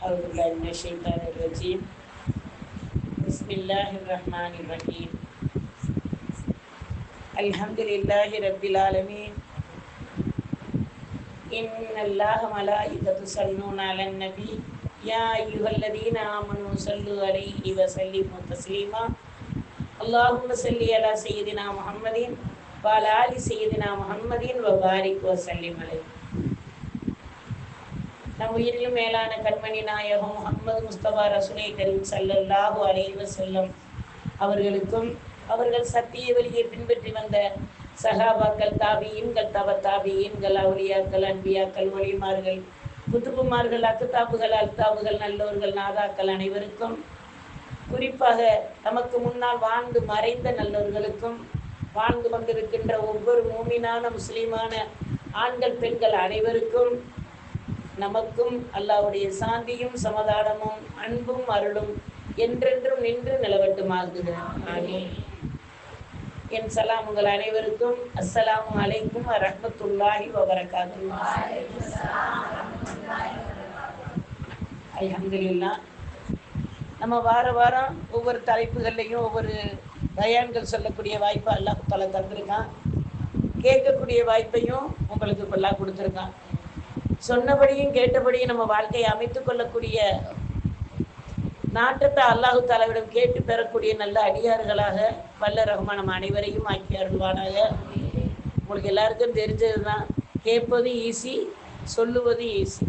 أعوذ بالله من الشيطان الرجيم. بسم الله الرحمن الرحيم. الحمد لله رب العالمين. إن الله ملائكته يصلون على النبي يا أيها الذين آمنوا صلوا عليه وسلموا تسليما. اللهم صل على سيدنا محمد وعلى آل سيدنا محمد وبارك وسلم عليه. நம் உயிரிலும் மேலான கண்மணி நாயகம் முஹம்மது முஸ்தபா ரசூலை கரீம் ஸல்லல்லாஹு அலைஹி வஸல்லம் அவர்களுக்கும் அவர்கள் சத்திய வழியை பின்பற்றி வந்த சஹாபாக்கள், தாபியீன்கள், தாபியீன்கள், அவுலியாக்கள், அன்பியாக்கள், ஒலிமார்கள், குத்துபுமார்கள், அக்குத்தாப்புகள், அல்தாப்புகள், நல்லோர்கள், நாதாக்கள் அனைவருக்கும், குறிப்பாக நமக்கு முன்னால் வாழ்ந்து மறைந்த நல்லோர்களுக்கும், வாழ்ந்து கொண்டிருக்கின்ற ஒவ்வொரு மூமினான முஸ்லிமான ஆண்கள் பெண்கள் அனைவருக்கும் நமக்கும் அல்லாஹ்வுடைய சாந்தியும் சமாதானமும் அன்பும் அருளும் என்றென்றும் நின்று நிலவட்டுமாகுக. ஆமீன். என் சலாம் உங்கள் அனைவருக்கும். அஸ்ஸலாமு அலைக்கும் வரஹ்மத்துல்லாஹி வபரகாத்துஹு. அல்ஹம்துலில்லாஹ். நம்ம வாரம் ஒவ்வொரு தலைப்புகள்லையும் ஒவ்வொரு பயான்கள் சொல்லக்கூடிய வாய்ப்பை அல்லாஹ் தஆலா தந்திருக்கான். கேட்கக்கூடிய வாய்ப்பையும் உங்களுக்கு அல்லாஹ் கொடுத்துருக்கான். சொன்னபடியும் கேட்டபடியும் நம்ம வாழ்க்கையை அமைத்துக் கொள்ளக்கூடிய நாட்டத்தை அல்லாஹு தாலாவிடம் கேட்டு பெறக்கூடிய நல்ல அடியார்களாக வல்ல ரஹ்மான் நம்ம அனைவரையும் ஆக்கி அருள்வானாக. உங்களுக்கு எல்லாருக்கும் தெரிஞ்சது தான், கேட்பது ஈஸி, சொல்லுவது ஈஸி.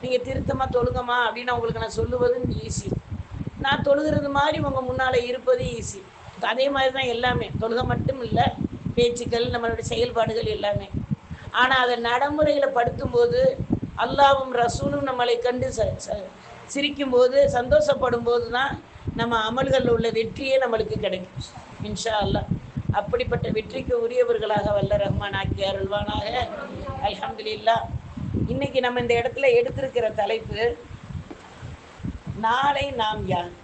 நீங்கள் திருத்தமாக தொழுங்கம்மா அப்படின்னு உங்களுக்கு நான் சொல்லுவதும் ஈஸி. நான் தொழுகிறது மாதிரி உங்கள் முன்னால் இருப்பது ஈஸி. அதே மாதிரி தான் எல்லாமே. தொழுக மட்டும் இல்லை, பேச்சுக்கள், நம்மளுடைய செயல்பாடுகள் எல்லாமே. ஆனால் அதை நடைமுறையில் படுத்தும்போது அல்லாவும் ரசூலும் நம்மளை கண்டு சிரிக்கும் போது, சந்தோஷப்படும் போது தான் நம்ம அமல்களில் உள்ள வெற்றியே நம்மளுக்கு கிடைக்கும் இன்ஷா அல்லாஹ். அப்படிப்பட்ட வெற்றிக்கு உரியவர்களாக வல்ல ரஹ்மான் ஆக்கி அருள்வானாக. அல்ஹம்துலில்லாஹ். இன்னைக்கு நம்ம இந்த இடத்துல எடுத்திருக்கிற தலைப்பு, நாளை நாம் யார்.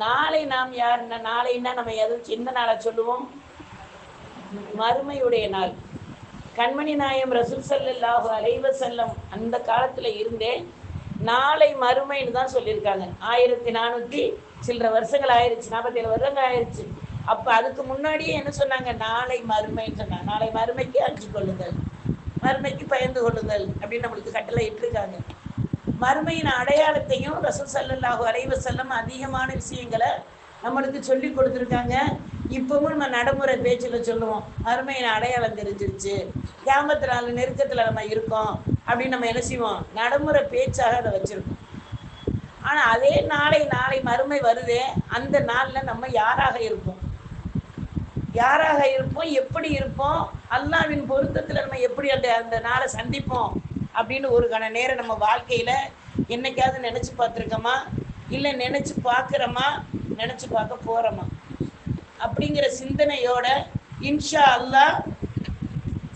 நாளை நாம் யாருன்னா, நாளைன்னா நம்ம எந்த நாளை சொல்லுவோம்? மறுமையுடைய நாள். கண்மணி நாயம் ரசூல் ஸல்லல்லாஹு அலைஹி வஸல்லம் அந்த காலத்துல இருந்தே நாளை மறுமைன்னு தான் சொல்லியிருக்காங்க. 1400 சில்லற வருஷங்கள் ஆயிடுச்சு, 47 வருடங்கள் ஆயிடுச்சு. அப்போ அதுக்கு முன்னாடியே என்ன சொன்னாங்க? நாளை மறுமைன்னு சொன்னாங்க. நாளை மறுமைக்கு அஞ்சு கொள்ளுங்கள், மறுமைக்கு பயந்து கொள்ளுங்கள் அப்படின்னு நம்மளுக்கு கட்டளை இட்டிருக்காங்க. மறுமையின் அடையாளத்தையும் ரசூல் ஸல்லல்லாஹு அலைஹி வஸல்லம் அதிகமான விஷயங்களை நம்மளுக்கு சொல்லி கொடுத்துருக்காங்க. இப்பவும் நம்ம நடைமுறை பேச்சில் சொல்லுவோம், மறுமையின் அடையாளம் தெரிஞ்சிருச்சு, கியாமத் நாள் நெருக்கத்தில் நம்ம இருக்கோம் அப்படின்னு நம்ம என்ன செய்வோம்? நடைமுறை பேச்சாக அதை வச்சுருக்கோம். ஆனால் அதே நாளை மறுமை வருதே, அந்த நாளில் நம்ம யாராக இருப்போம்? யாராக இருப்போம்? எப்படி இருப்போம்? அல்லாஹ்வின் பொருத்தத்தில் நம்ம எப்படி அந்த நாளை சந்திப்போம் அப்படின்னு ஒரு கண நேரம் நம்ம வாழ்க்கையில் என்னைக்காவது நினச்சி பார்த்துருக்கோமா? இல்லை நினச்சி பார்க்குறோமா? நினச்சி பார்க்க போகிறோமா? அப்படிங்கிற சிந்தனையோட இன்ஷா அல்லாஹ்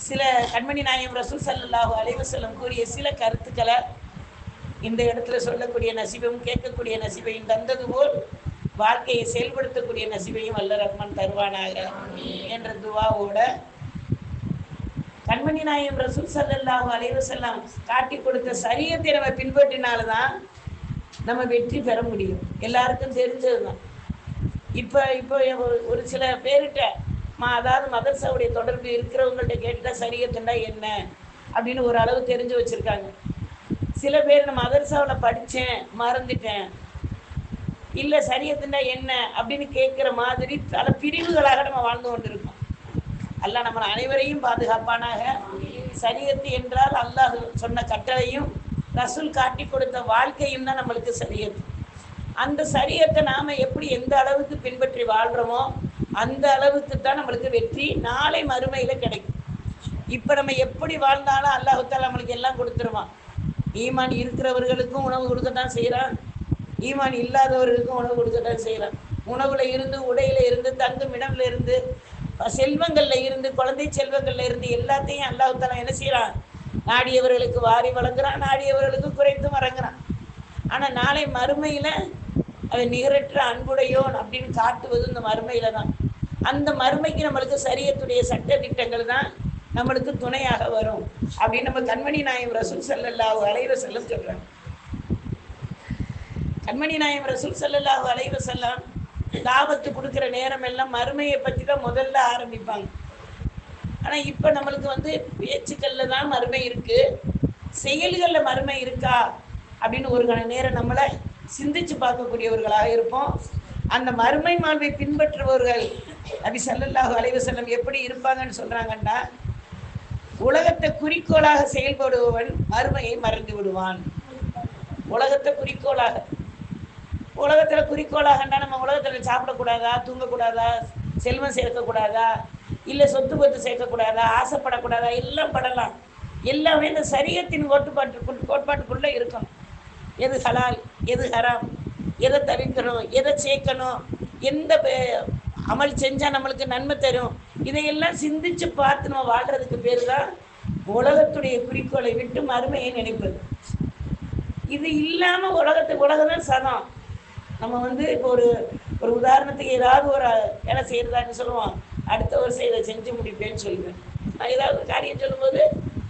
சில கண்மணி நாயகம் ரசூல் ஸல்லல்லாஹு அலைஹி வஸல்லம் கூறிய சில கருத்துக்களை இந்த இடத்துல சொல்லக்கூடிய நசீபையும் கேட்கக்கூடிய நசீபையும் தந்தது போல் வாழ்க்கையை செயல்படுத்தக்கூடிய நசீபையும் வல்ல ரஹ்மான் தருவானாக என்ற துவாவோட, கண்மணி நாயகம் ரசூல் ஸல்லல்லாஹு அலைஹி வஸல்லம் காட்டி கொடுத்த சரியத்தை நம்ம பின்பற்றினால்தான் நம்ம வெற்றி பெற முடியும். எல்லாருக்கும் தெரிஞ்சது தான். இப்போ ஒரு சில பேர்கிட்ட அதாவது மதரசாவுடைய தொடர்பு இருக்கிறவங்கள்ட்ட கேட்டுட்டா சரியத்துண்டா என்ன அப்படின்னு ஒரு அளவு தெரிஞ்சு வச்சுருக்காங்க. சில பேர் நான் மதரசாவில் படித்தேன் மறந்துட்டேன், இல்லை சரியத்துண்டா என்ன அப்படின்னு கேட்குற மாதிரி பல பிரிவுகளாக நம்ம வாழ்ந்து கொண்டிருக்கோம். அல்லாஹ் நம்ம அனைவரையும் பாதுகாப்பானாக. சரியத்து என்றால் அல்லாஹ் சொன்ன கட்டளையும் ரசூல் காட்டி கொடுத்த வாழ்க்கையும் தான் நம்மளுக்கு சரியத்து. அந்த சரியத்தை நாம் எப்படி எந்த அளவுக்கு பின்பற்றி வாழ்கிறோமோ அந்த அளவுக்கு தான் நம்மளுக்கு வெற்றி நாளை மறுமையில் கிடைக்கும். இப்போ நம்ம எப்படி வாழ்ந்தாலும் அல்லாஹ் தஆலா நம்மளுக்கு எல்லாம் கொடுத்துருவான். ஈமான் இருக்கிறவர்களுக்கும் உணவு கொடுக்கத்தான் செய்கிறான், ஈமான் இல்லாதவர்களுக்கும் உணவு கொடுக்கத்தான் செய்கிறான். உணவுல இருந்து, உடையில இருந்து, தங்கும் இடம்ல இருந்து, செல்வங்கள்ல இருந்து, குழந்தை செல்வங்கள்ல இருந்து எல்லாத்தையும் அல்லாஹ் தஆலா என்ன செய்கிறான்? நாடியவர்களுக்கு வாரி வழங்குறான், நாடியவர்களுக்கு குறைத்து வழங்குறான். ஆனால் நாளை மறுமையில் அவன் நிகரற்ற அன்புடையோன் அப்படின்னு காட்டுவது இந்த மறுமையில தான். அந்த மறுமைக்கு நம்மளுக்கு சரியத்துடைய சட்ட திட்டங்கள் தான் நம்மளுக்கு துணையாக வரும் அப்படின்னு நம்ம கண்மணி நாயகம் ரசூல் ஸல்லல்லாஹு அலைஹி வஸல்லம் சொல்றாங்க. கண்மணி நாயகம் ரசூல் ஸல்லல்லாஹு அலைஹி வஸல்லம் தாவத்து கொடுக்குற நேரம் எல்லாம் மறுமையை பற்றி தான் முதல்ல ஆரம்பிப்பாங்க. ஆனால் இப்போ நம்மளுக்கு வந்து பேச்சுக்களில் தான் மறுமை இருக்குது, செயல்களில் மறுமை இருக்கா அப்படின்னு ஒரு கண நேரம் நம்மளை சிந்திச்சு பார்க்கக்கூடியவர்களாக இருப்போம். அந்த மறுமை வாழ்வை பின்பற்றுபவர்கள் நபி ஸல்லல்லாஹு அலைஹி வஸல்லம் எப்படி இருப்பாங்கன்னு சொல்கிறாங்கன்னா, உலகத்தை குறிக்கோளாக செயல்படுபவன் மறுமையை மறந்து விடுவான். உலகத்தை குறிக்கோளாக, உலகத்தில் குறிக்கோளாகண்டா நம்ம உலகத்தில் சாப்பிடக்கூடாதா, தூங்கக்கூடாதா, செல்வம் சேர்க்கக்கூடாதா, இல்லை சொத்து பத்து சேர்க்கக்கூடாதா, ஆசைப்படக்கூடாதா, எல்லாம் படலாம். எல்லாமே இந்த சரியத்தின் கோட்பாட்டுக்குள்ளே இருக்கணும். எது ஹலால், எது ஹராம், எதை தவிர்க்கணும், எதை சேர்க்கணும், எந்த அமல் செஞ்சால் நம்மளுக்கு நன்மை தரும், இதையெல்லாம் சிந்திச்சு பார்த்து நம்ம வாழ்கிறதுக்கு பேர் தான் உலகத்துடைய குறிக்கோளை விட்டு மறுமையை நினைப்பது. இது இல்லாமல் உலகம் தான் சதம். நம்ம வந்து இப்போ ஒரு உதாரணத்துக்கு ஏதாவது ஒரு வேலை செய்கிறதான்னு சொல்லுவோம், அடுத்த வருஷம் இதை செஞ்சு முடிப்பேன்னு சொல்லுவேன். நான் ஏதாவது ஒரு காரியம் சொல்லும்போது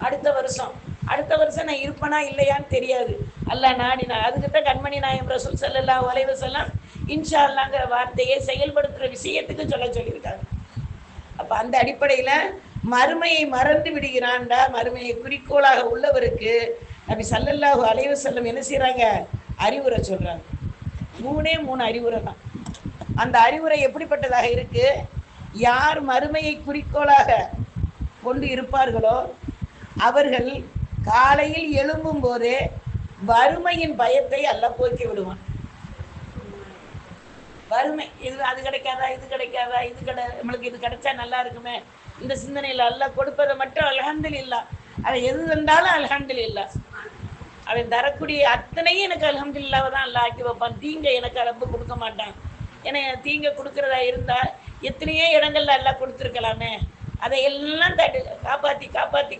அடுத்த வருஷம் நான் இருப்பேனா இல்லையான்னு தெரியாது. அல்லாஹ் நாடினா. அதுக்குத்தான் கண்மணி நாயகம் ரசூல் ஸல்லல்லாஹு அலைஹி வஸல்லம் இன்ஷா அல்லாஹ்ங்கிற வார்த்தையை செயல்படுத்துகிற விஷயத்துக்கு சொல்லியிருக்காங்க. அப்போ அந்த அடிப்படையில் மறுமையை மறந்து விடுகிறான்டா, மறுமையை குறிக்கோளாக உள்ளவருக்கு நபி ஸல்லல்லாஹு அலைஹி வஸல்லம் என்ன செய்கிறாங்க, அறிவுரை சொல்கிறாங்க. 3 அறிவுரை தான். அந்த அறிவுரை எப்படிப்பட்டதாக இருக்கு? யார் மறுமையை குறிக்கோளாக கொண்டு இருப்பார்களோ அவர்கள் காலையில் எழும்பும் போதே வறுமையின் பயத்தை அல்லாஹ் போக்கி விடுவான். வறுமை அது கிடைக்காதா, இது கிடைக்காதா, நம்மளுக்கு இது கிடைச்சா நல்லா இருக்குமே, இந்த சிந்தனையில் அல்லாஹ் கொடுப்பதை மட்டும் அல்ஹம்துலில்லாஹ், அதை எது தந்தாலும் அல்ஹம்துலில்லாஹ், அவன் தரக்கூடிய அத்தனையும் எனக்கு அல்ஹம்துலில்லாஹ் தான் அல்லாஹ் ஆக்கி வைப்பான். தீங்க எனக்கு ரப்பு கொடுக்க மாட்டான். ஏன்னா தீங்க கொடுக்குறதா இருந்தால் எத்தனையோ இடங்கள்ல எல்லாம் கொடுத்துருக்கலாமே, அதையெல்லாம்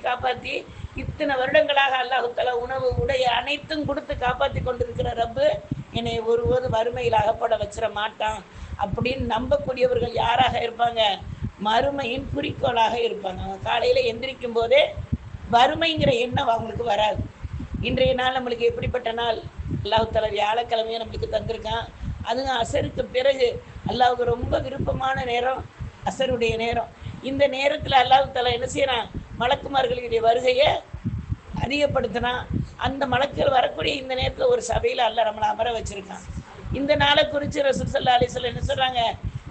காப்பாற்றி இத்தனை வருடங்களாக அல்லாஹ் தஆலா உணவு உடைய அனைத்தும் கொடுத்து காப்பாற்றி கொண்டிருக்கிற ரப்பு என்னை ஒருபோது வறுமையில் அகப்பட வச்சிட மாட்டான் அப்படின்னு நம்பக்கூடியவர்கள் யாராக இருப்பாங்க? மறுமையின் குறிக்கோளாக இருப்பாங்க. அவங்க காலையில் எந்திரிக்கும் போதே வறுமைங்கிற எண்ணம் அவங்களுக்கு வராது. இன்றைய நாள் நம்மளுக்கு எப்படிப்பட்ட நாள்? அல்லாஹ் தஆலா வியாழக்கிழமையை நம்மளுக்கு தந்திருக்கான். அதுவும் அசருக்கு பிறகு அல்லாஹ்வுக்கு ரொம்ப விருப்பமான நேரம் அசருடைய நேரம். இந்த நேரத்தில் அல்லாஹ் தஆலா என்ன செய்யறான்? மலக்குமார்களுடைய வருகையை அதிகப்படுத்தினான். அந்த மலக்குகள் வரக்கூடிய இந்த நேரத்தில் ஒரு சபையில் அல்லாஹ் நம்மளை அமர வச்சிருக்கான். இந்த நாளை குறித்து ரசூல் ஸல்லல்லாஹு அலைஹி வஸல்லம் என்ன சொல்கிறாங்க?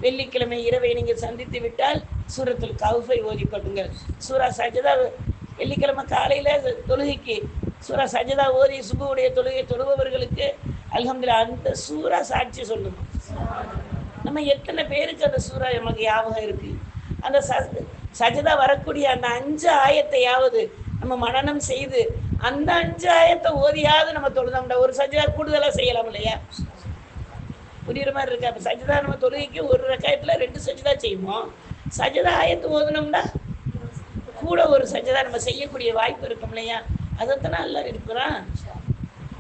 வெள்ளிக்கிழமை இரவை நீங்கள் சந்தித்து விட்டால் சூரத்துல் கஹ்ஃபை ஓதிக்கொள்ளுங்கள். சூரா சஜதா வெள்ளிக்கிழமை காலையில் தொழுகைக்கு சூரா சஜதா ஓதி சுபுடைய தொழுகை தொழுபவர்களுக்கு அல்ஹம்துலில்லாஹ் அந்த சூரா சாட்சி சொல்லுமா. நம்ம எத்தனை பேருக்கு அந்த சூரா நமக்கு ஞாபகம் இருக்குது? அந்த சஜதா வரக்கூடிய அந்த 5 ஆயத்தையாவது நம்ம மனனம் செய்து அந்த 5 ஆயத்தை ஓதியாவது நம்ம தொழுதோம்டா ஒரு சஜதா கூடுதலாக செய்யலாம் இல்லையா? புரியுற மாதிரி இருக்கா? அப்போ சஜதா நம்ம தொழுகைக்கு ஒரு ரக்காயத்தில் 2 சஜதா செய்வோம். சஜதா ஆயத்தை ஓதுனோம்னா கூட ஒரு சஜதா நம்ம செய்யக்கூடிய வாய்ப்பு இருக்கும் இல்லையா? அதைத்தானே எல்லாம் இருக்கிறான்.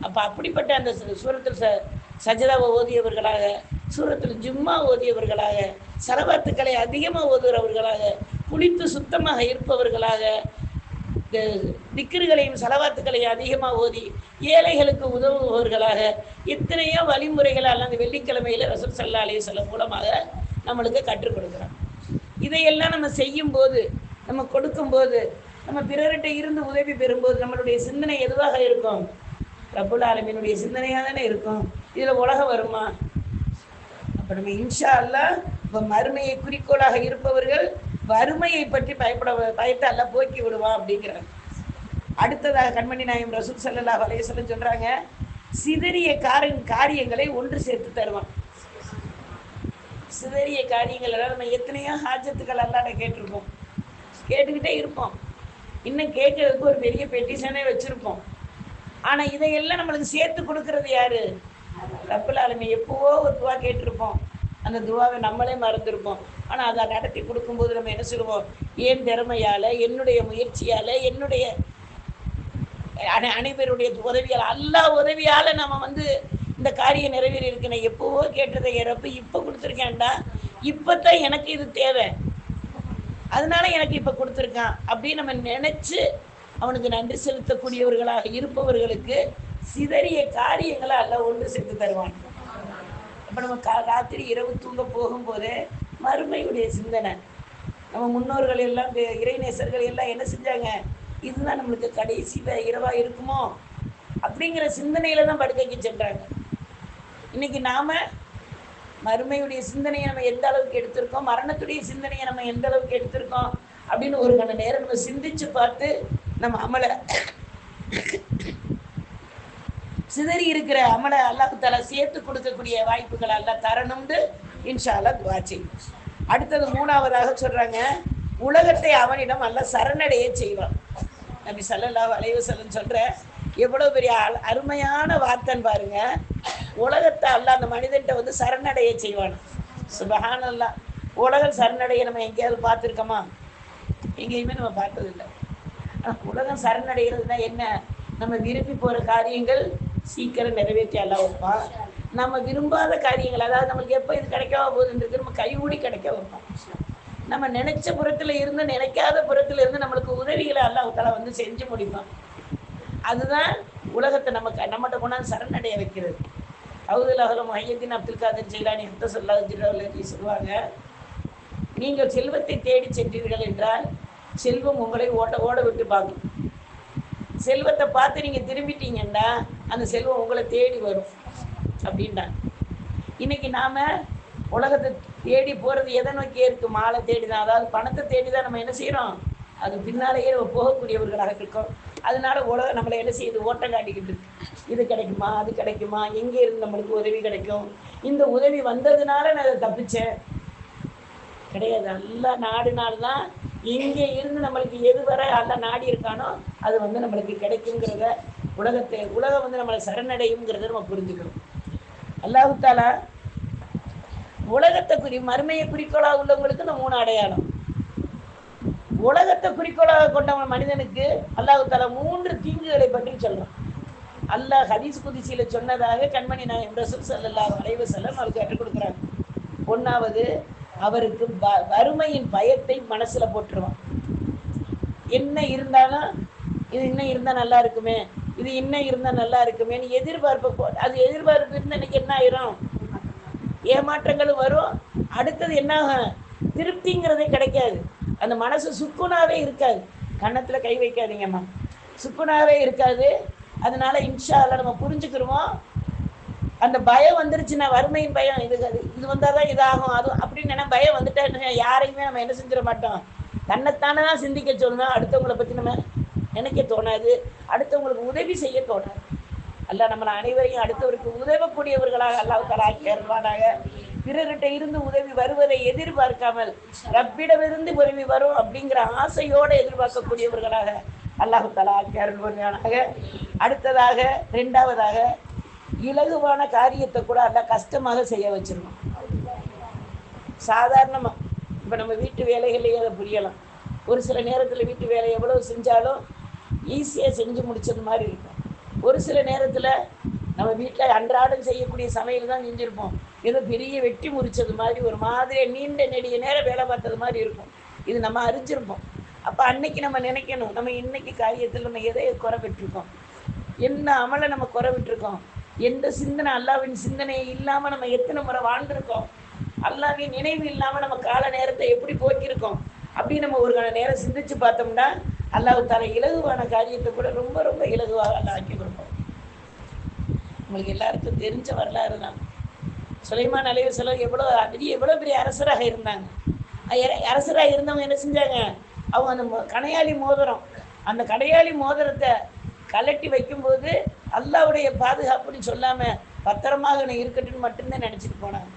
அப்போ அப்படிப்பட்ட அந்த சூரத்தில் சஜதாவை ஓதியவர்களாக, சூரத்தில் ஜும்மா ஓதியவர்களாக, சலவாத்துக்களை அதிகமாக ஓதுகிறவர்களாக, குளித்து சுத்தமாக இருப்பவர்களாக, திக்ருகளையும் சலவாத்துக்களையும் அதிகமாக ஓதி ஏழைகளுக்கு உதவுபவர்களாக எத்தனையோ வழிமுறைகளை அந்த வெள்ளிக்கிழமையில் ரசூல் ஸல்லல்லாஹு அலைஹி வஸல்லம் மூலமாக நம்மளுக்கு கற்றுக் கொடுக்குறாங்க. இதையெல்லாம் நம்ம செய்யும்போது, நம்ம கொடுக்கும்போது, நம்ம பிறர்கிட்ட இருந்து உதவி பெறும்போது நம்மளுடைய சிந்தனை எதுவாக இருக்கும்? ரப்புல் ஆலமீனுடைய சிந்தனையாக தானே இருக்கும். இதில் உலகம் வருமா? அப்போ நம்ம இன்ஷா அல்லாஹ் இப்போ மறுமையை குறிக்கோளாக இருப்பவர்கள் வறுமையை பற்றி பயத்தை எல்லாம் போக்கி விடுவான் அப்படிங்கிறாங்க. அடுத்ததாக கண்மணி நாயகம் ரசூல் ஸல்லல்லாஹு அலைஹி வஸல்லம் சொல்கிறாங்க, சிதறிய காரியங்களை ஒன்று சேர்த்து தருவான். சிதறிய காரியங்கள் எல்லாம் நம்ம எத்தனையோ ஹாஜத்துக்கள் அல்லாஹ்ட்ட கேட்டிருப்போம், கேட்டுக்கிட்டே இருப்போம், இன்னும் கேட்கறதுக்கு ஒரு பெரிய பெட்டிஷனே வச்சுருப்போம். ஆனால் இதையெல்லாம் நம்மளுக்கு சேர்த்து கொடுக்கறது யாரு? ரப்புல் ஆலமீன். எப்போவோ ஒரு துவா கேட்டிருப்போம், அந்த துவாவை நம்மளே மறந்துருப்போம். ஆனால் அதை நடத்தி கொடுக்கும்போது நம்ம என்ன சொல்லுவோம்? என் திறமையால், என்னுடைய முயற்சியால், என்னுடைய அனைவருடைய உதவியால், அல்லாஹ் உதவியால் நம்ம இந்த காரியம் நிறைவேறி இருக்கு. நான் எப்போவோ கேட்டதை ரப்பு இப்போ கொடுத்துருக்கேன்டா, இப்போ தான் எனக்கு இது தேவை. அதனால எனக்கு இப்போ கொடுத்துருக்கான் அப்படின்னு நம்ம நினச்சி அவனுக்கு நன்றி செலுத்தக்கூடியவர்களாக இருப்பவர்களுக்கு சிதறிய காரியங்களை எல்லாம் ஒன்று சேர்த்து தருவான். இப்போ நம்ம ராத்திரி இரவு தூங்க போகும்போது மறுமையுடைய சிந்தனை, நம்ம முன்னோர்கள் எல்லாம் இறைநேசர்கள் எல்லாம் என்ன செஞ்சாங்க, இதுதான் நம்மளுக்கு கடைசி இரவாக இருக்குமோ அப்படிங்கிற சிந்தனையில் தான் படுக்கைக்கு சென்றாங்க. இன்றைக்கி நாம் மறுமையுடைய சிந்தனையை நம்ம எந்த அளவுக்கு எடுத்திருக்கோம், மரணத்துடைய சிந்தனையை நம்ம எந்த அளவுக்கு எடுத்திருக்கோம் அப்படின்னு ஒரு கண நேரம் நம்ம சிந்திச்சு பார்த்து நம்ம அமலை சிதறி இருக்கிற அமலை அல்லாஹ் தஆலா சேர்த்து கொடுக்கக்கூடிய வாய்ப்புகள் எல்லாம் தரணும்னு இன்ஷா அல்லாஹ் துஆ செய்யும். அடுத்தது மூணாவதாக சொல்கிறாங்க, உலகத்தை அவனிடம் அல்லாஹ் சரணடைய செய்வான். நபி ஸல்லல்லாஹு அலைஹி வஸல்லம் சொல்கிற எவ்வளோ பெரிய அருமையான வார்த்தைன்னு பாருங்க. உலகத்தை அல்லாஹ் அந்த மனிதன்கிட்ட வந்து சரணடைய செய்வான். சுபஹானல்லாஹ். உலகம் சரணடைய நம்ம எங்கேயாவது பார்த்துருக்கோமா? எங்கேயுமே நம்ம பார்த்ததில்லை. உலகம் சரணடைகிறதுனா என்ன? நம்ம விரும்பி போகிற காரியங்கள் சீக்கிரம் நிறைவேற்றி அல்லாஹ் வைப்பான். நம்ம விரும்பாத காரியங்கள், அதாவது நம்மளுக்கு எப்போ இது கிடைக்காம போகுதுன்றது நம்ம கைகூடி கிடைக்க வைப்பான். நம்ம நினைச்ச புறத்தில் இருந்து நினைக்காத புறத்தில் இருந்து நம்மளுக்கு உதவிகளை அல்லாஹ் தஆலா வந்து செஞ்சு முடிப்பான். அதுதான் உலகத்தை நம்மகிட்ட கொண்டாந்து சரணடைய வைக்கிறது. அவுதுல் அஹலம் முஹையத்தீன் அப்துல் காதர் ஜெயிலானி ஹத்தஸல்லாஹு சொல்லுவாங்க, நீங்கள் செல்வத்தை தேடி சென்றீர்கள் என்றால் செல்வம் உங்களை ஓட விட்டு பார்க்கும். செல்வத்தை பார்த்து நீங்கள் திரும்பிட்டீங்கன்னா அந்த செல்வம் உங்களை தேடி வரும் அப்படின்ட்டாங்க. இன்றைக்கி நாம் உலகத்தை தேடி போகிறது எதை நோக்கியே இருக்குது? மாலை தேடி தான், அதாவது பணத்தை தேடி தான் நம்ம என்ன செய்கிறோம், அது பின்னாலேயே நம்ம போகக்கூடியவர்களாக இருக்கோம். அதனால உலகம் நம்மளை என்ன செய்யுது, ஓட்டம் காட்டிக்கிட்டு இருக்கு. இது கிடைக்குமா, அது கிடைக்குமா, எங்கே இருந்து நம்மளுக்கு உதவி கிடைக்கும், இந்த உதவி வந்ததுனால நான் அதை தப்பிச்சேன் கிடையாது. எல்லா நாடுனால்தான் எங்கே இருந்து நம்மளுக்கு எது வரை எல்லாம் நாடி இருக்கானோ அது வந்து நம்மளுக்கு கிடைக்குங்கிறத உலகம் வந்து நம்மளை சரணடையுங்கிறத நம்ம புரிஞ்சுக்கணும். அல்லாஹ் தஆலா உலகத்தை மறுமையை குறிக்கோளாக உள்ளவங்களுக்கு இந்த 3 அடையாளம். உலகத்தை குறிக்கோளாக கொண்ட மனிதனுக்கு அல்லாஹ் தஆலா 3 தீங்குகளை பற்றி சொல்றான். அல்லாஹ் ஹதீஸ் குதிசியில சொன்னதாக கண்மணி நாயகம் ரசூல் ஸல்லல்லாஹு அலைஹி வஸல்லம் அவருக்கு கற்றுக் கொடுக்குறாங்க. 1வது, அவருக்கு வறுமையின் பயத்தை மனசுல போட்டுருவான். என்ன இருந்தாலும் இது இன்னும் இருந்தா நல்லா இருக்குமே, இது இன்னும் இருந்தா நல்லா இருக்குமேன்னு எதிர்பார்ப்பு அது எதிர்பார்ப்பு இருந்தா இன்னைக்கு என்ன ஆயிரும், ஏமாற்றங்களும் வரும். அடுத்தது என்ன ஆகும், திருப்திங்கிறதே கிடைக்காது. அந்த மனசு சுக்குனாவே இருக்காது. கன்னத்துல கை வைக்காதீங்கம்மா, சுக்குனாவே இருக்காது. அதனால இன்ஷா அல்லாஹ் நம்ம புரிஞ்சுக்கிருவோம். அந்த பயம் வந்துருச்சுன்னா, வறுமையின் பயம், இது வந்தால் தான் இதாகும் அது அப்படின்னு பயம் வந்துட்டா யாரையுமே நம்ம என்ன செஞ்சிட மாட்டோம், தன்னைத்தானே தான் சிந்திக்க சொல்லணும். அடுத்தவங்களை பற்றி நம்ம நினைக்க தோணாது, அடுத்தவங்களுக்கு உதவி செய்ய தோணாது. அல்லாஹ் நம்மளை அனைவரையும் அடுத்தவருக்கு உதவக்கூடியவர்களாக அல்லாஹ் தஆலா ஆக்கியருள்வானாக. பிறர்கிட்ட இருந்து உதவி வருவதை எதிர்பார்க்காமல் ரப்பிடமிருந்து உதவி வரும் அப்படிங்கிற ஆசையோடு எதிர்பார்க்கக்கூடியவர்களாக அல்லாஹ் தஆலா ஆக்கியருள்வானாக. அடுத்ததாக 2வதாக, இலகுவான காரியத்தை கூட அல்லாஹ் கஷ்டமாக செய்ய வச்சிருக்கோம். சாதாரணமாக இப்போ நம்ம வீட்டு வேலைகள்லேயே அதை புரியலாம். ஒரு சில நேரத்தில் வீட்டு வேலை எவ்வளோ செஞ்சாலும் ஈஸியாக செஞ்சு முடிச்சது மாதிரி இருக்கும். ஒரு சில நேரத்தில் நம்ம வீட்டில் அன்றாடம் செய்யக்கூடிய சமையல் தான் செஞ்சுருப்போம், ஏதோ பெரிய வெட்டி முறிச்சது மாதிரி ஒரு மாதிரி நீண்ட நெடிய நேரம் வேலை பார்த்தது மாதிரி இருக்கும். இது நம்ம அறிஞ்சிருப்போம். அப்போ அன்னைக்கு நம்ம நினைக்கணும், நம்ம இன்னைக்கு காரியத்தில் நம்ம எதை குறை விட்டுருக்கோம், என்ன அமலை நம்ம குறை விட்டுருக்கோம், எந்த சிந்தனை அல்லாஹ்வின் சிந்தனையை இல்லாமல் நம்ம எத்தனை முறை வாழ்ந்துருக்கோம், அல்லாஹ்வின் நினைவு இல்லாமல் நம்ம கால நேரத்தை எப்படி போக்கியிருக்கோம் அப்படின்னு நம்ம ஒரு நேரம் சிந்திச்சு பார்த்தோம்னா அல்லாஹ் தஆலா இலகுவான காரியத்தை கூட ரொம்ப ரொம்ப இலகுவாக அல்லாஹ் ஆக்கி கொடுப்போம். உங்களுக்கு எல்லாருக்கும் தெரிஞ்ச வரலாறு தான். சுலைமான் அலைஹிஸ்ஸலாம் எவ்வளோ பெரிய அரசராக இருந்தாங்க. அரசராக இருந்தவங்க என்ன செஞ்சாங்க, அவங்க அந்த கணையாளி மோதிரம், அந்த கடையாளி மோதிரத்தை கலட்டி வைக்கும்போது அல்லாஹ்வுடைய பாதுகாப்புன்னு சொல்லாமல் பத்திரமாக இருக்கட்டும்னு மட்டும்தான் நினச்சிட்டு போனாங்க.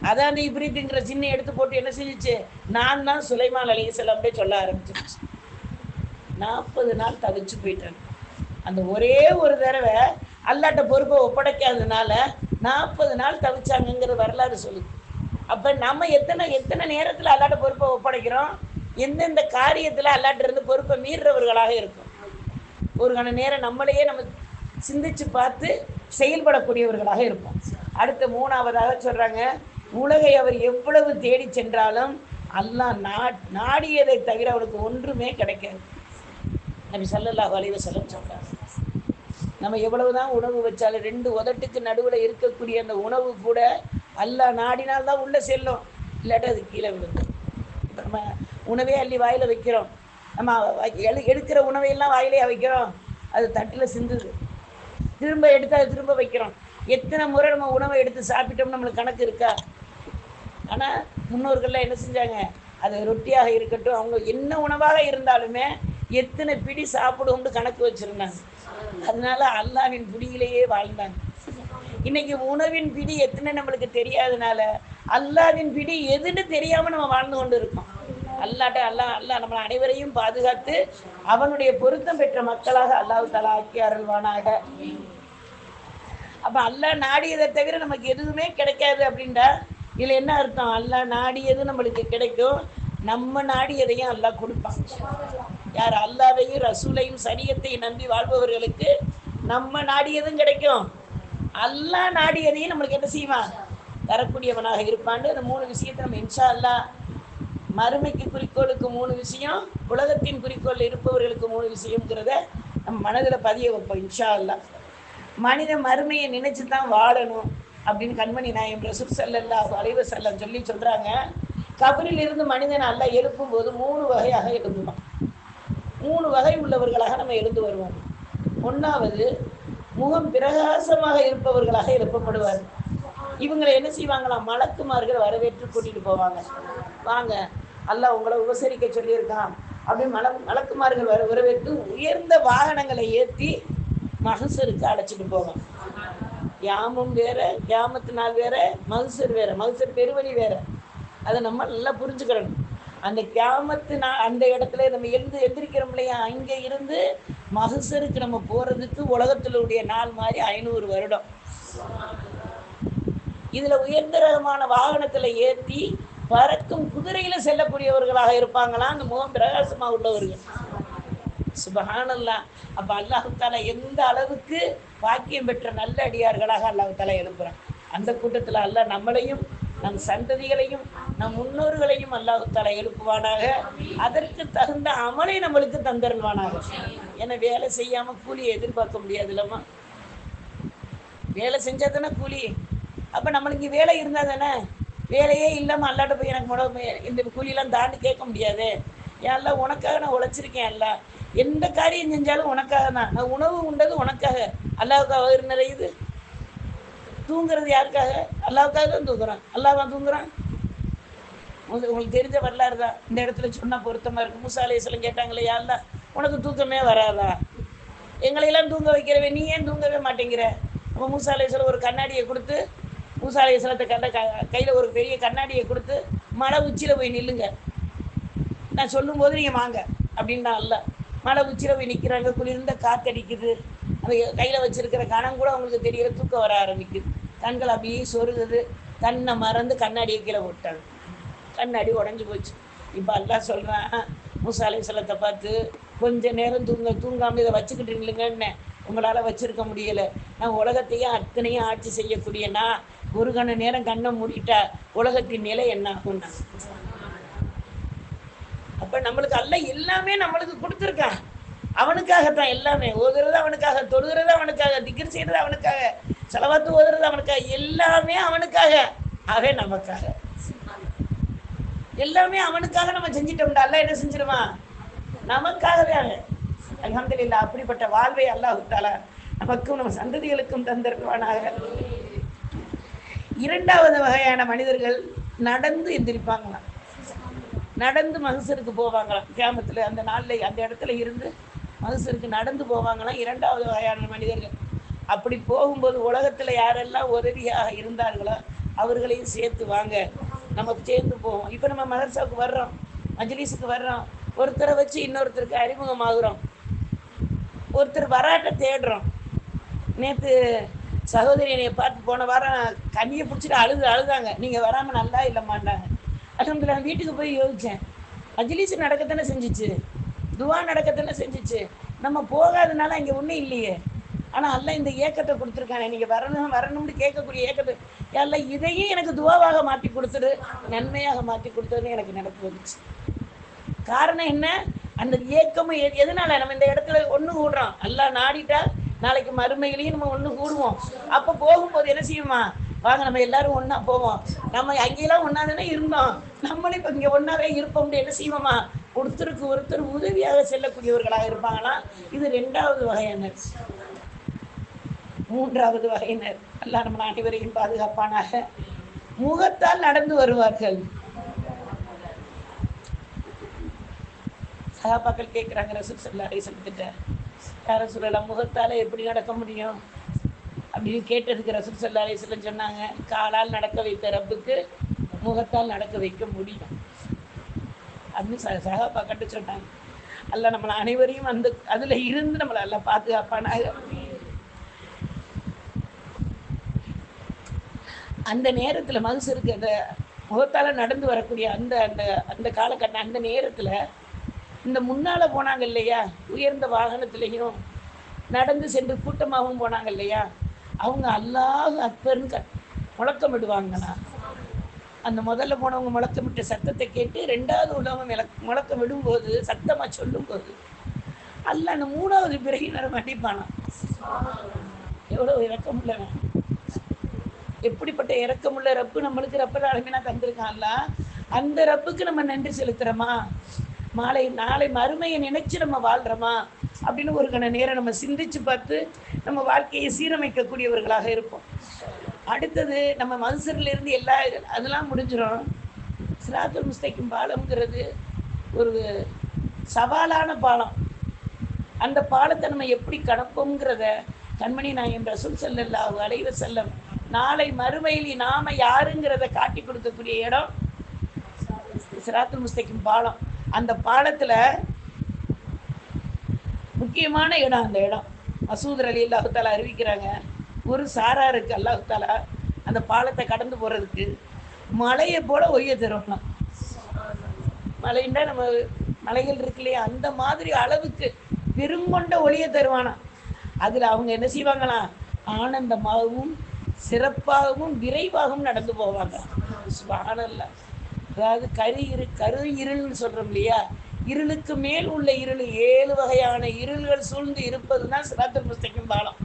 அதான் அந்த இப்ரீத்துங்கிற சின்ன எடுத்து போட்டு என்ன செஞ்சிச்சு, நான் தான் சுலைமான் அலைஹிஸ்ஸலாம் அப்படியே சொல்ல ஆரம்பிச்சிருச்சு. 40 நாள் தவிச்சு போயிட்டாங்க. அந்த ஒரே ஒரு தடவை அல்லாட்ட பொறுப்பை ஒப்படைக்காததுனால 40 நாள் தவிச்சாங்கங்கிற வரலாறு சொல்லுது. அப்போ நம்ம எத்தனை நேரத்தில் அல்லாட்ட பொறுப்பை ஒப்படைக்கிறோம், எந்தெந்த காரியத்தில் அல்லாட்ட இருந்து பொறுப்பை மீறுறவர்களாக இருக்கும். ஒரு கண நேரம் நம்மளையே நம்ம சிந்திச்சு பார்த்து செயல்படக்கூடியவர்களாக இருப்போம். அடுத்த 3வதாக சொல்கிறாங்க, உலகை அவர் எவ்வளவு தேடி சென்றாலும் அல்லாஹ் நாடியதை தவிர அவனுக்கு ஒன்றுமே கிடைக்காது. நபி ஸல்லல்லாஹு அலைஹி வஸல்லம் சொல்றாங்க. நம்ம எவ்வளவுதான் உணவு வச்சாலும் 2 உதட்டுக்கு நடுவில் இருக்கக்கூடிய அந்த உணவு கூட அல்லாஹ் நாடினால்தான் உள்ளே செல்லும், இல்லாட்டி அது கீழே விழுந்து. இப்போ நம்ம உணவே அள்ளி வாயில் வைக்கிறோம், நம்ம எடுக்கிற உணவையெல்லாம் வாயிலே வைக்கிறோம், அது தட்டில் சிந்துது, திரும்ப எடுத்து அதை திரும்ப வைக்கிறோம். எத்தனை முறை நம்ம உணவை எடுத்து சாப்பிட்டோம்னு நம்மளுக்கு கணக்கு இருக்கா? ஆனால் முன்னோர்கள்லாம் என்ன செஞ்சாங்க, அது ரொட்டியாக இருக்கட்டும், அவங்க என்ன உணவாக இருந்தாலுமே எத்தனை பிடி சாப்பிடுவோம்னு கணக்கு வச்சுருந்தாங்க. அதனால அல்லாவின் பிடியிலேயே வாழ்ந்தாங்க. இன்னைக்கு உணவின் பிடி எத்தனை நம்மளுக்கு தெரியாதனால அல்லாவின் பிடி எதுன்னு தெரியாமல் நம்ம வாழ்ந்து கொண்டு இருக்கோம். அல்லாஹ் நம்ம அனைவரையும் பாதுகாத்து அவனுடைய பொருத்தம் பெற்ற மக்களாக அல்லாஹ் தஆலா ஆக்கி அருள்வானாக. அப்போ அல்லாஹ் நாடியதை தவிர நமக்கு எதுவுமே கிடைக்காது அப்படின்டா இதில் என்ன அர்த்தம்? அல்லாஹ் நாடியது நம்மளுக்கு கிடைக்கும், நம்ம நாடியதையும் அல்லாஹ் கொடுப்பான். யார் அல்லாஹ்வையும் ரசூலையும் சரியத்தையும் நம்பி வாழ்பவர்களுக்கு நம்ம நாடியதும் கிடைக்கும், அல்லாஹ் நாடியதையும் நம்மளுக்கு என்ன செய்வான், தரக்கூடியவனாக இருப்பான்னு. அந்த 3 விஷயத்தை நம்ம இன்ஷா அல்லாஹ் மறுமைக்கு குறிக்கோளுக்கு 3 விஷயம், உலகத்தின் குறிக்கோள் இருப்பவர்களுக்கு 3 விஷயங்கிறத நம்ம மனதில் பதிய வைப்போம் இன்ஷா அல்லாஹ். மனித மறுமையை நினைச்சு தான் வாழணும் அப்படின்னு கண்மணி நாயகம் ரசூல் ஸல்லல்லாஹு அலைஹி வஸல்லம் சொல்றாங்க. கபரில் இருந்து மனிதன் அல்லாஹ் எழுப்பும் போது 3 வகையாக எழுந்துவான். 3 வகை உள்ளவர்களாக நம்ம எழுந்து வருவோம். 1வது, முகம் பிரகாசமாக இருப்பவர்களாக எழுப்பப்படுவார். இவங்களை என்ன செய்வாங்களாம், மலக்குமார்கள் வரவேற்று கூட்டிட்டு போவாங்க. வாங்க, அல்லாஹ் உங்களை உபசரிக்க சொல்லியிருக்கான் அப்படின்னு மலக்குமார்கள் வரவேற்று உயர்ந்த வாகனங்களை ஏற்றி மகசருக்கு அழைச்சிட்டு போவாங்க. யாமும் வேற, கியாமத்து நாள் வேற, மகசர் வேற, மகசர் பெருவழி வேற. அதை நம்ம நல்லா புரிஞ்சுக்கிறணும். அந்த கியாமத்து நாள் அந்த இடத்துல நம்ம எந்திரிக்கிறோம் இல்லையா, அங்கே இருந்து மகசருக்கு நம்ம போகிறதுக்கு உலகத்திலுடைய நாள் மாதிரி 500 வருடம். இதில் உயர்ந்த ரகமான வாகனத்தில் ஏற்றி பறக்கும் குதிரையில் செல்லக்கூடியவர்களாக இருப்பாங்களாம் அந்த முகம் பிரகாசமாக உள்ளவர்கள். சுபஹானல்லாஹ். அப்போ அல்லாஹ் தஆலா எந்த அளவுக்கு பாக்கியம் பெற்ற நல்ல அடியார்களாக அல்லாஹ் தஆலா எழுப்புறான். அந்த கூட்டத்தில் அல்லாஹ் நம்மளையும் நம் சந்ததிகளையும் நம் முன்னோர்களையும் அல்லாஹ் தஆலா எழுப்புவானாக. அதற்கு தகுந்த அமலை நம்மளுக்கு தந்தருள்வானாக. ஏன்னா வேலை செய்யாமல் கூலியை எதிர்பார்க்க முடியாது இல்லைம்மா, வேலை செஞ்சால் தானே கூலி. அப்போ நம்மளுக்கு வேலை இருந்தால் தானே, வேலையே இல்லாமல் அல்லாட்ட போய் எனக்கு இந்த கூலியெல்லாம் தாண்டி கேட்க முடியாது. ஏன்ல உனக்காக நான் உழைச்சிருக்கேன், அல்ல எந்த காரியம் செஞ்சாலும் உனக்காக தான். நான் உணவு உண்டது உனக்காக, அல்லாவுக்காக வயிறு நிறையுது. தூங்குறது யாருக்காக? அல்லாவுக்காக தான் தூங்குறான். அல்லாஹ் தூங்குறான். உங்களுக்கு தெரிஞ்ச வரலாறு தான், இந்த இடத்துல சொன்னால் பொருத்தமாக இருக்குது. மூசா அலைஹிஸ்ஸலாம் கேட்டாங்களே, யா அல்லாஹ் உனக்கு தூக்கமே வராதா, எங்களையெல்லாம் தூங்க வைக்கிறவே, நீ ஏன் தூங்கவே மாட்டேங்கிற? அப்போ மூசா அலைஹிஸ்ஸலாம் ஒரு கண்ணாடியை கொடுத்து, மூசா அலைஹிஸ்ஸலத்தை கையில் ஒரு பெரிய கண்ணாடியை கொடுத்து, மலை உச்சியில் போய் நில்லுங்க, நான் சொல்லும்போது நீங்கள் வாங்க அப்படின்னா. அல்ல மலை உச்சியில் போய் நிற்கிறாங்க, குளிர்ந்த காற்றடிக்குது, அந்த கையில் வச்சுருக்கிற கணம் கூட அவங்களுக்கு தெரியல, தூக்கம் வர ஆரம்பிக்குது, கண்கள் அப்படியே சொருகுது, கண்ணை மறந்து கண்ணாடியை கீழே விட்டாங்க, கண்ணாடி உடஞ்சி போச்சு. இப்போ அல்லாஹ் சொல்கிறான் மூசா அலைஹிஸ்ஸலத்தை பார்த்து, கொஞ்சம் நேரம் தூங்காமல் இதை வச்சுக்கிட்டு இல்லைங்கன்னு உங்களால் வச்சுருக்க முடியலை, நான் உலகத்தையும் அத்தனையும் ஆட்சி செய்யக்கூடிய நான் ஒரு கண நேரம் கண்ணை மூடிட்டா உலகத்தின் நிலை என்ன ஆகும்னா. அப்போ நம்மளுக்கு அல்லாஹ் எல்லாமே நம்மளுக்கு கொடுத்துருக்கான், அவனுக்காகத்தான் எல்லாமே. ஓதுறது அவனுக்காக, தொழுகிறது அவனுக்காக, திக்ர் செய்கிறது அவனுக்காக, ஸலவாத்து ஓதுறது அவனுக்காக, எல்லாமே அவனுக்காக, அவன் நமக்காக. எல்லாமே அவனுக்காக நம்ம செஞ்சிட்டோம்டா, அல்லாஹ் என்ன செஞ்சிருவான், நமக்காகவே. அல்ஹம்துலில்லாஹ். அப்படிப்பட்ட வாழ்வை அல்லாஹ் தஆலா நமக்கும் நம்ம சந்ததிகளுக்கும் தந்திருவானாக. 2வது வகையான மனிதர்கள் நடந்து எந்திரிப்பாங்களாம், நடந்து மகசருக்கு போவாங்களாம். கியாமத்தில் அந்த நாளில் அந்த இடத்துல இருந்து மகசருக்கு நடந்து போவாங்களாம் 2வது வகையான மனிதர்கள். அப்படி போகும்போது உலகத்தில் யாரெல்லாம் உதவியாக இருந்தார்களோ அவர்களையும் சேர்த்து வாங்க, நம்ம சேர்ந்து போவோம். இப்போ நம்ம மதரசாவுக்கு வர்றோம், மஜ்லிஸுக்கு வர்றோம், ஒருத்தரை வச்சு இன்னொருத்தருக்கு அறிமுகமாகுறோம், ஒருத்தர் வராட்ட தேடுறோம். நேற்று சகோதரி என்னை பார்த்து போன வாரம் கண்ணியை பிடிச்சிட்டு அழுதாங்க, நீங்கள் வராமல் நல்லா இல்லைம்மாண்டாங்க. அல்ஹம்துலில்லாஹ். வீட்டுக்கு போய் யோசித்தேன், மஜ்லிஸ் நடக்கத்தானே செஞ்சிச்சு, துவா நடக்கத்தானே செஞ்சிச்சு, நம்ம போகாதனால அங்கே ஒன்றும் இல்லையே. ஆனால் அல்ல இந்த ஏக்கத்தை கொடுத்துருக்கானே, நீங்கள் வரணும் வரணும்னு கேட்கக்கூடிய ஏக்கத்தை எல்லாம் இதையும் எனக்கு துவாவாக மாற்றி கொடுத்துரு, நன்மையாக மாற்றி கொடுத்ததுன்னு எனக்கு நினைப்பு வந்துச்சு. காரணம் என்ன? அந்த ஏக்கமும் எதனால நம்ம இந்த இடத்துல ஒன்று கூடுறோம், எல்லாம் நாடிட்டா நாளைக்கு மறுமையிலையும் நம்ம ஒன்று கூடுவோம். அப்போ போகும்போது என்ன செய்யுமா, வாங்க நம்ம எல்லாரும் ஒன்றா போவோம், நம்ம அங்கேயெல்லாம் ஒன்றா தானே இருந்தோம், நம்மளும் இப்போ இங்கே ஒன்றாவே இருப்போம், என்ன செய்வோமா, ஒருத்தருக்கு ஒருத்தர் உதவியாக செல்லக்கூடியவர்களாக இருப்பாங்களா. இது 2வது வகையினர். 3வது வகையினர், அல்லாஹ் நம்ம அனைவரையும் பாதுகாப்பானாக, முகத்தால் நடந்து வருவார்கள். சஹாபாக்கள் கேட்குறாங்க ரசூல் ஸல்லல்லாஹு அலைஹி வஸல்லம் கிட்ட, யார சொல்லலாம் முகத்தால் எப்படி நடக்க முடியும் அப்படின்னு கேட்டதுக்கு ரசூல் ஸல்லல்லாஹு அலைஹி வஸல்லம் சொன்னாங்க, காலால் நடக்க வைத்த ரப்புக்கு முகத்தால் நடக்க வைக்க முடியும் அப்படின்னு சஹாபாக்கிட்ட சொன்னாங்க. அல்லாஹ் நம்மளை அனைவரையும் அந்த அதில் இருந்து நம்மளை எல்லாம் பாதுகாப்பானாக. அந்த நேரத்தில் மனுஷருக்கு அந்த முகத்தால் நடந்து வரக்கூடிய அந்த அந்த அந்த காலகட்டம், அந்த நேரத்தில் இந்த முன்னால் போனாங்க இல்லையா, உயர்ந்த வாகனத்துலேயும் நடந்து சென்று கூட்டமாகவும் போனாங்க இல்லையா, அவங்க அல்லாஹ் அக்பர்னு முழக்கமிடுவாங்கண்ணா. அந்த முதல்ல போனவங்க முழக்கமிட்ட சத்தத்தை கேட்டு 2வது உள்ளவங்க முழக்கம் விடும்போது, சத்தமாக சொல்லும்போது அல்லாஹ் அந்த 3வது பிறகினரை மன்னிப்பானா. எவ்வளோ இறக்கமுள்ளவன், எப்படிப்பட்ட இறக்கமுள்ள ரப்பு நம்மளுக்கு ரப்பர் ஆலமீனா தந்திருக்கான்ல. அந்த ரப்புக்கு நம்ம நன்றி செலுத்துகிறோமா, நாளை மறுமையை நினைச்சு நம்ம வாழ்கிறோமா அப்படின்னு ஒரு கண நேரம் நம்ம சிந்திச்சு பார்த்து நம்ம வாழ்க்கையை சீரமைக்கக்கூடியவர்களாக இருப்போம். அடுத்தது நம்ம மனுஷர்லேருந்து எல்லா அதெல்லாம் முடிஞ்சிடும். சிராத்துல் முஸ்தகீம் பாலம்ங்கிறது ஒரு சவாலான பாலம். அந்த பாலத்தை நம்ம எப்படி கடப்போங்கிறத கண்மணி நாயகம் ரசூல் ஸல்லல்லாஹு அலைஹி வஸல்லம் நாளை மறுமையில் நாம யாருங்கிறத காட்டி கொடுக்கக்கூடிய இடம் சிராத்துல் முஸ்தகீம் பாலம். அந்த பாலத்தில் முக்கியமான இடம், அந்த இடம் மசூத் ரலியல்லாஹு தஆலா அறிவிக்கிறாங்க, ஒரு சாராருக்கு அல்லாஹ் தஆலா அந்த பாலத்தை கடந்து போகிறதுக்கு மலையை போல ஒய்ய தருவாங்க. மலைன்னா நம்ம மலைகள் இருக்கு இல்லையா, அந்த மாதிரி அளவுக்கு பெருங்கொண்ட ஒளியை தருவானா. அதில் அவங்க என்ன செய்வாங்களாம், ஆனந்தமாகவும் சிறப்பாகவும் விரைவாகவும் நடந்து போவாங்க. சுப்ஹானல்லாஹ். அதாவது கரு இருள்னு சொல்கிறோம் இல்லையா, இருளுக்கு மேல் உள்ள இருள், 7 வகையான இருள்கள் சூழ்ந்து இருப்பது தான் சிராத்துல் முஸ்தகீம் பாலம்.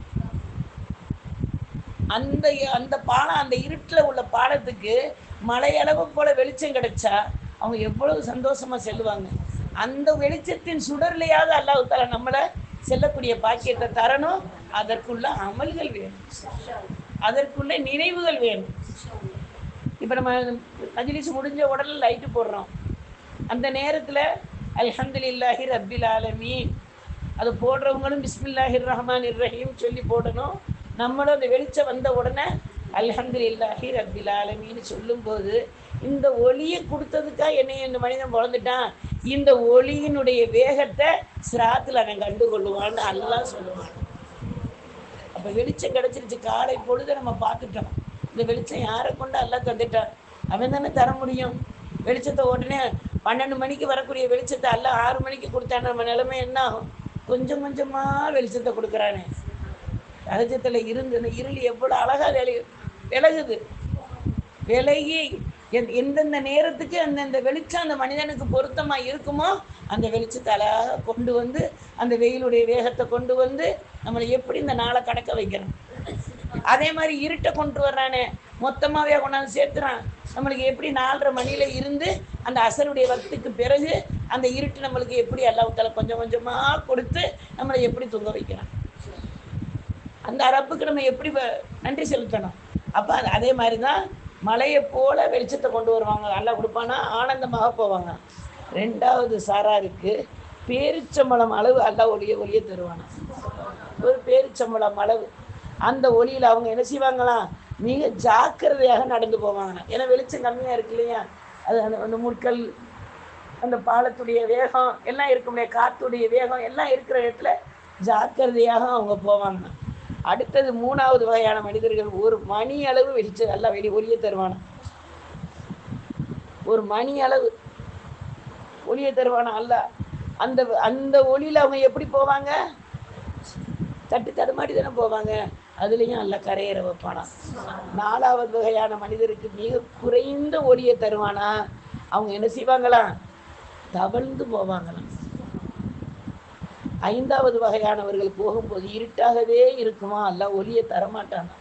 அந்த பாலம், அந்த இருட்டில் உள்ள பாலத்துக்கு மலையளவு போல வெளிச்சம் கிடைச்சா அவங்க எவ்வளவு சந்தோஷமாக செல்லுவாங்க. அந்த வெளிச்சத்தின் சுடர்லையாவது அல்லாஹ் தஆலா நம்மளை செல்லக்கூடிய பாக்கியத்தை தரணும். அதற்குள்ள அமல்கள் வேணும், அதற்குள்ள நினைவுகள் வேணும். இப்போ நம்ம மஜ்லிஸ் முடிஞ்ச உடனே லைட்டு போடுறோம், அந்த நேரத்தில் அல்ஹம்துலில்லாஹி ரப்பில் ஆலமீன் அது போடுறவங்களும் பிஸ்மில்லாஹிர் ரஹ்மானிர் ரஹீம் சொல்லி போடணும். நம்மளும் அந்த வெளிச்சம் வந்த உடனே அல்ஹம்துலில்லாஹி ரப்பில் ஆலமீன்னு சொல்லும்போது, இந்த ஒளியை கொடுத்ததுக்காக என்னை இந்த மனிதன் பிறந்துட்டான், இந்த ஒளியினுடைய வேகத்தை சிராத்தில் அவன் கண்டுகொள்ளுவான்னு அல்லாஹ் சொல்லுவான். அப்போ வெளிச்சம் கிடச்சிருச்சு, காலை பொழுது நம்ம பார்த்துட்டோம். இந்த வெளிச்சம் யாரை கொண்டு அல்லாஹ் தந்துட்டான், அவன் தானே தர முடியும். வெளிச்சத்தை உடனே 12 மணிக்கு வரக்கூடிய வெளிச்சத்தை அல்லாஹ் 6 மணிக்கு கொடுத்தான நம்ம நிலைமை என்ன ஆகும்? கொஞ்சம் கொஞ்சமாக வெளிச்சத்தை கொடுக்குறானே. ரகஜத்தில் இருந்து இந்த இருள் எவ்வளோ அழகாக விலகுது. விலகி எந்தெந்த நேரத்துக்கு அந்தந்த வெளிச்சம் அந்த மனிதனுக்கு பொருத்தமாக இருக்குமோ அந்த வெளிச்சத்தை அழகாக கொண்டு வந்து, அந்த வெயிலுடைய வேகத்தை கொண்டு வந்து நம்மளை எப்படி இந்த நாளை கடக்க வைக்கணும். அதே மாதிரி இருட்டை கொண்டு வர்றானே, மொத்தமாகவே கொண்டாந்து சேர்த்துறான். நம்மளுக்கு எப்படி 4:30 மணியில் இருந்து அந்த அசருடைய வக்துக்கு பிறகு அந்த இருட்டு நம்மளுக்கு எப்படி அல்லாஹ் தஆலா கொஞ்சம் கொஞ்சமாக கொடுத்து நம்மளை எப்படி தூங்க வைக்கிறான். அந்த ரப்புக்கு நம்ம எப்படி நன்றி செலுத்தணும். அப்போ அதே மாதிரி தான் மலையை போல வெளிச்சத்தை கொண்டு வருவாங்க, அல்லாஹ் கொடுப்பானா, ஆனந்தமாக போவாங்க. 2வது சாராருக்கு பேரிச்சம்பழம் அளவு அல்லாஹ் ஒளியை தருவானா. ஒரு பேரிச்சம்பழம் அளவு அந்த ஒளியில் அவங்க என்ன செய்வாங்களாம், மிக ஜாக்கிரதையாக நடந்து போவாங்க. ஏன்னா வெளிச்சம் கம்மியாக இருக்கு இல்லையா, அது அந்த முட்கள், அந்த பாலத்துடைய வேகம் எல்லாம் இருக்கும் இல்லையா, காற்றுடைய வேகம் எல்லாம் இருக்கிற இடத்துல ஜாக்கிரதையாக அவங்க போவாங்க. அடுத்தது 3வது வகையான மனிதர்கள், ஒரு மணி அளவு வெளிச்சம் நல்லா ஒளியை தருவானா. ஒரு மணி அளவு ஒளியை தருவானா அல்ல. அந்த அந்த ஒளியில் அவங்க எப்படி போவாங்க, தட்டு தடுமாடி தானே போவாங்க, அதுலேயும் அல்ல கரையேற வைப்பானா. 4வது வகையான மனிதருக்கு மிக குறைந்த ஒளியை தருவானா. அவங்க என்ன செய்வாங்களாம், தவழ்ந்து போவாங்களாம். 5வது வகையானவர்கள் போகும்போது இருட்டாகவே இருக்குமா, அல்ல ஒளியை தரமாட்டானா.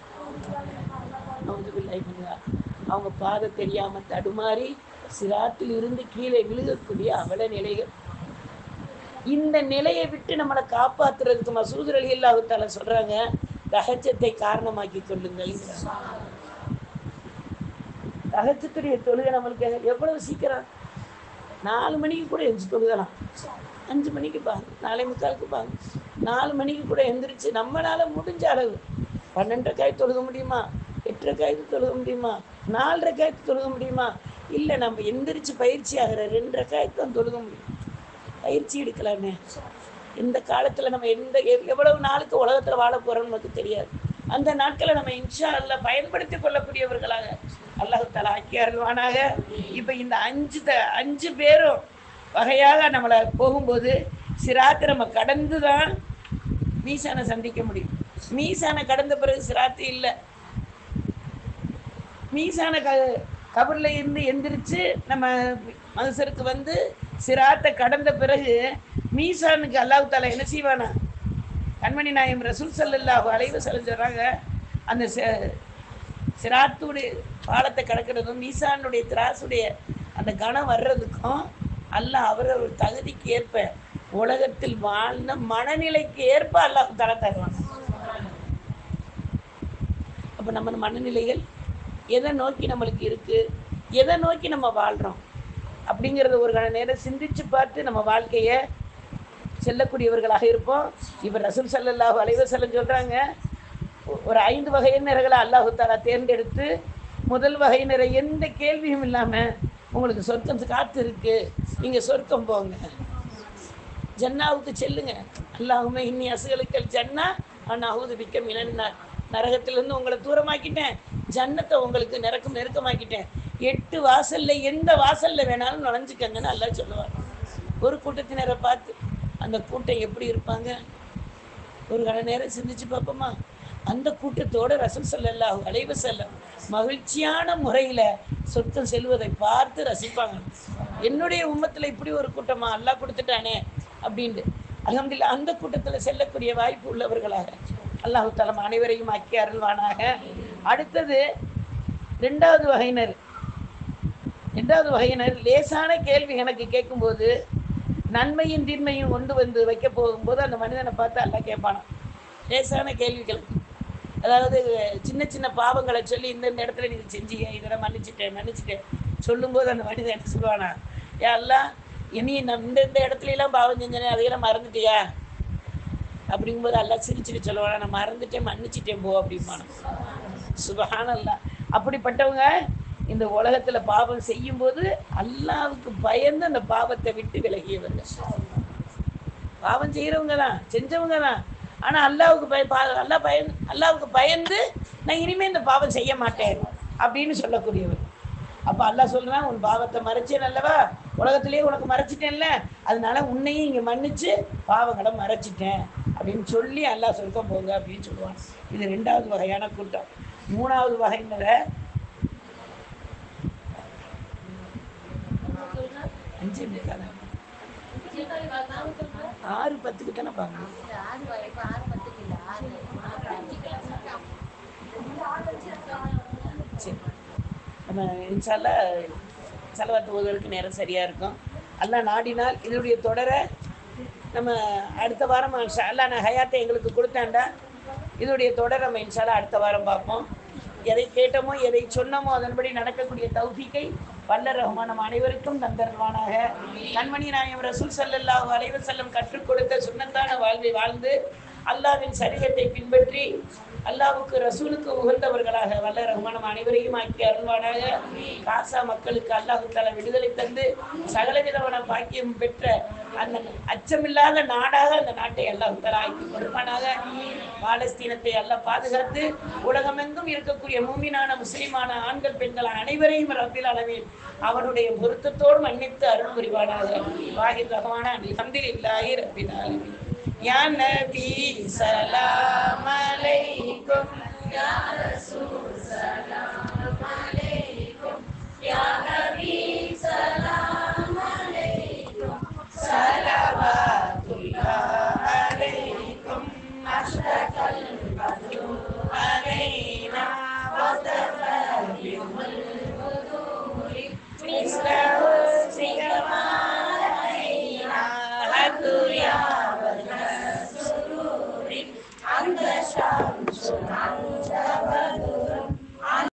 அவங்க பாதை தெரியாம தடுமாறி சிராத்தில் இருந்து கீழே விழுகக்கூடிய அவல நிலைகள். இந்த நிலையை விட்டு நம்மளை காப்பாத்துறதுக்கு மசூத் ரலியல்லாஹு தஆலா சொல்றாங்க, தஹஜ்ஜத்தை காரணமாக்கி கொள்ளுங்கள். தஹஜ்ஜுடைய தொழுகை நம்மளுக்கு எவ்வளவு சீக்கிரம், 4 மணிக்கு கூட எந்திரிச்சு தொழுகலாம். 5 மணிக்கு பாருங்க, 4:45 பாருங்க, 4 மணிக்கு கூட எந்திரிச்சு நம்மளால முடிஞ்ச அளவு 12 ரக்காயத் தொழுக முடியுமா, 8 ரக்காயத்து தொழுக முடியுமா, 4 ரக்காயத்து தொழுக முடியுமா, இல்லை நம்ம எந்திரிச்சு பயிற்சி ஆகிற 2 ரக்காயத்து தான் தொழுக முடியும். பயிற்சி எடுக்கலாமே. இந்த காலத்தில் நம்ம எவ்வளவு நாளுக்கு உலகத்தில் வாழ போகிறோம்னு நமக்கு தெரியாது. அந்த நாட்களை நம்ம இன்ஷா அல்லாஹ் பயன்படுத்தி கொள்ளக்கூடியவர்களாக அல்லாஹ் தஆலா ஆக்கி அருள்வானாக. இப்போ இந்த 5 பேரும் வகையாக நம்மளை போகும்போது சிராத்தை நம்ம கடந்து தான் மீசானை சந்திக்க முடியும். மீசானை கடந்த பிறகு சிராத்து இல்லை. மீசான கபரில் இருந்து எந்திரிச்சு நம்ம மனுஷருக்கு வந்து சிராத்தை கடந்த பிறகு மீசானுக்கு அல்லாஹ் தஆலா என்ன செய்வானா, கண்மணி நாயகம் ரசூல் ஸல்லல்லாஹு அலைஹி வஸல்லம் சொல்கிறாங்க, அந்த சிராத்துடைய பாலத்தை கடக்கிறதும் மீசானுடைய திராசுடைய அந்த கணம் வர்றதுக்கும் அல்லாஹ் அவரவர் தகுதிக்கு ஏற்ப உலகத்தில் வாழ்ந்த மனநிலைக்கு ஏற்ப அல்லாஹ் தஆலா தருவாங்க. அப்போ நம்ம மனநிலைகள் எதை நோக்கி நம்மளுக்கு இருக்குது, எதை நோக்கி நம்ம வாழ்கிறோம் அப்படிங்கிறத ஒரு நேரம் சிந்திச்சு பார்த்து நம்ம வாழ்க்கையை செல்லக்கூடியவர்களாக இருப்போம். இப்போ ரசூல் ஸல்லல்லாஹு அலைஹி வஸல்லம் சொல்கிறாங்க, ஒரு 5 வகையினர்களை அல்லாஹ் தஆலா தேர்ந்தெடுத்து முதல் வகையினரை எந்த கேள்வியும் இல்லாமல் உங்களுக்கு சொர்க்கம் காத்து இருக்கு, நீங்கள் சொர்க்கம் போங்க, ஜன்னாவுக்கு செல்லுங்க. அல்லாஹும்ம இன்னி அஸ்அலுக்கல் ஜன்னா அன் அஊது பிக்க மினன் நார், நரகத்திலேருந்து உங்களை தூரமாக்கிட்டேன், ஜன்னத்தை உங்களுக்கு நெருக்கமாக்கிட்டேன், 8 வாசலில் எந்த வாசலில் வேணாலும் நுழைஞ்சிக்கங்கன்னு அல்லாஹ் சொல்லுவார். ஒரு கூட்டத்தினரை பார்த்து அந்த கூட்டம் எப்படி இருப்பாங்க ஒரு நேரம் சிந்திச்சு பார்ப்போமா. அந்த கூட்டத்தோடு ரசூல் ஸல்லல்லாஹு அலைஹி வஸல்லம் மகிழ்ச்சியான முறையில் சொர்க்கம் செல்வதை பார்த்து ரசிப்பாங்க. என்னுடைய உம்மத்தில் இப்படி ஒரு கூட்டமா அல்லாஹ் கொடுத்துட்டானே அப்படின்ட்டு அல்ஹம்துலில்லாஹ் அந்த கூட்டத்தில் செல்லக்கூடிய வாய்ப்பு உள்ளவர்களாக அல்லாஹ் தஆலா அனைவரையும் ஆக்கி அருள்வானாக. அடுத்தது 2வது வகையினர். 2வது வகையினர் லேசான கேள்வி எனக்கு கேட்கும்போது நன்மையும் தீன்மையும் கொண்டு வந்து வைக்க போகும்போது அந்த மனிதனை பார்த்து அல்லாஹ் கேட்பானா. லேசான கேள்விகள், அதாவது சின்ன சின்ன பாவங்களை சொல்லி இந்த இடத்துல நீங்கள் செஞ்சீங்க, இதெல்லாம் மன்னிச்சிட்டேன் சொல்லும்போது அந்த மனிதன் என்ன சொல்லுவானா, யா அல்லாஹ் இனி நான் இந்த இடத்துலலாம் பாவம் செஞ்சேனே அதையெல்லாம் மறந்துட்டியா அப்படிங்கும்போது அல்லாஹ் சிரிச்சுட்டு சொல்லுவானா, நான் மறந்துட்டேன் மன்னிச்சிட்டேன் போ அப்படிம்பானா. சுப்ஹானல்லாஹ். அப்படிப்பட்டவங்க இந்த உலகத்தில் பாவம் செய்யும்போது அல்லாஹ்வுக்கு பயந்து அந்த பாவத்தை விட்டு விலகியவர்கள். பாவம் செய்கிறவங்க தான், செஞ்சவங்க தான், ஆனால் அல்லாஹ்வுக்கு பயந்து நான் இனிமேல் இந்த பாவம் செய்ய மாட்டேன் அப்படின்னு சொல்லக்கூடியவர். அப்போ அல்லாஹ் சொல்கிறான், உன் பாவத்தை மறைச்சேன் அல்லவா, உலகத்திலேயே உனக்கு மறைச்சிட்டேன்ல, அதனால உன்னையும் இங்கே மன்னிச்சு பாவங்களை மறைச்சிட்டேன் அப்படின்னு சொல்லி அல்லாஹ் சொர்க்கம் போங்க அப்படின்னு சொல்லுவான். இது 2வது வகையான கூட்டம். 3வது வகையினரை 6:10 தானே பார்க்கணும். சரி, நம்ம இன்ஷா அல்லாஹ் ஸலவாத் ஓதுவதற்கு நேரம் சரியாக இருக்கும். அல்லாஹ் நாடினால் இதனுடைய தொடரை நம்ம அடுத்த வாரம் இன்ஷா அல்லாஹ் நான் ஹயாத்தை எங்களுக்கு கொடுத்தாண்டா இதனுடைய தொடரை நம்ம இன்ஷா அல்லாஹ் அடுத்த வாரம் பார்ப்போம். எதை கேட்டோமோ எதை சொன்னோமோ அதன்படி நடக்கக்கூடிய தௌஃபீக்கை வல்ல ரஹ்மான் நம் அனைவருக்கும் தந்தருள்வானாக. கண்மணி நாயகம் ரசூல் ஸல்லல்லாஹு அலைஹி வஸல்லம் கற்றுக் கொடுத்த சுன்னத்தான வாழ்வை வாழ்ந்து அல்லாஹ்வின் சரீஅத்தை பின்பற்றி அல்லாஹ்வுக்கு ரசூலுக்கு உகந்தவர்களாக வல்ல ரஹ்மான் நம் அனைவரையும் ஆக்கி அருள்வானாக. காசா மக்களுக்கு அல்லாஹ் தஆலா விடுதலை தந்து சகலவிதமான பாக்கியம் பெற்ற அந்த அச்சமில்லாத நாடாக அந்த நாட்டை அல்லாஹ் தஆலா ஆக்கி கொடுப்பானாக. பாலஸ்தீனத்தை அல்லாஹ் பாதுகாத்து உலகமெங்கும் இருக்கக்கூடிய மூமினான முஸ்லிமான ஆண்கள் பெண்கள் அனைவரையும் ரப்பில் ஆலமீன் அவருடைய பொருத்தத்தோடு மன்னித்து அருள் புரிவானாக. வாஹித் ரஹ்மான் அல்ஹம்துலில்லாஹி ரப்பில் ஆலமீன். யா நபி சலாம் அலைக்கும் யா ரசூல் சலாம் அலைக்கும் யா ஹபீப் சலாம் அலைக்கும்